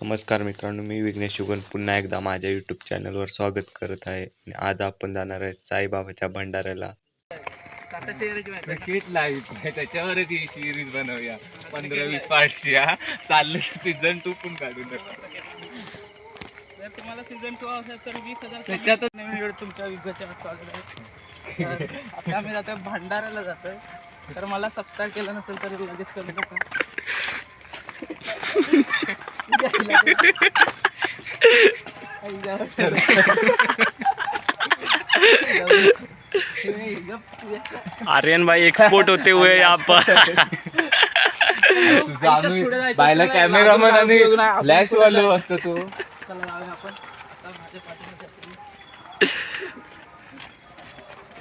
नमस्कार मित्रांनो, मी विघ्नेश शुगन पुन्हा एकदा माझ्या यूट्यूब चॅनलवर स्वागत करत आहे. आणि आज आपण जाणार आहे साईबाबाच्या भंडाऱ्याला. त्याच्यावरच ही सिरीज बनवूया 15-20 पार्टची. चाललं सीझन 2 पण काढू नका. जर तुम्हाला सीझन 2 असेल तर 20,000 त्याच्यातच नवीन व्हिडिओ तुमच्या विभागाच्या स्वागत आहे. आता आम्ही जातोय भंडाऱ्याला जातोय, तर मला सबस्क्राईब केलं नसेल तर लगेच करू नका. आर्यन भाई एक्सपोर्ट होते हुए यहाँ पर. बायला कॅमेरामॅन आणि फ्लॅश वाले असतो तो.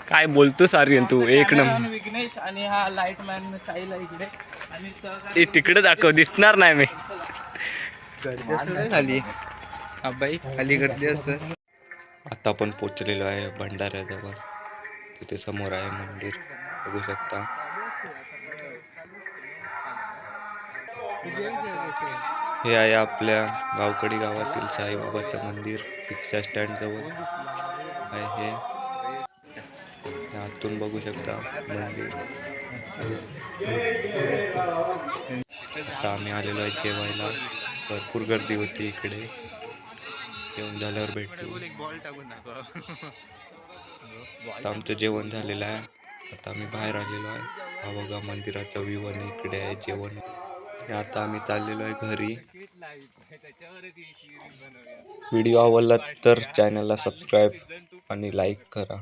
काय बोलतोस आर्यन तू? एक नंबर. विघ्नेश आणि हा लाईट मॅन साईला इकडे आणि तिकडे दाखव, दिसणार नाही मी. खाली बाई खाली गर्दी असं. आता आपण पोचलेलो आहे भंडाऱ्याजवळ. तिथे समोर आहे मंदिर, बघू शकता. हे आहे आपल्या गावकडी गावातील साईबाबाचं मंदिर. रिक्षा स्टँड जवळ आहे हे. आतून बघू शकता मंदिर. आता आम्ही आलेलो आहे जेवायला. भरपूर गर्दी होती इकडे. जेवण झाल्यावर भेटू. आता आमचं जेवण झालेलं आहे. आता आम्ही बाहेर आलेलो आहे. हा बघा मंदिराचा व्ह्यू आणि इकडे आहे जेवण. आता आम्ही चाललेलो आहे घरी. व्हिडिओ आवडला तर चॅनलला सबस्क्राईब आणि लाईक करा.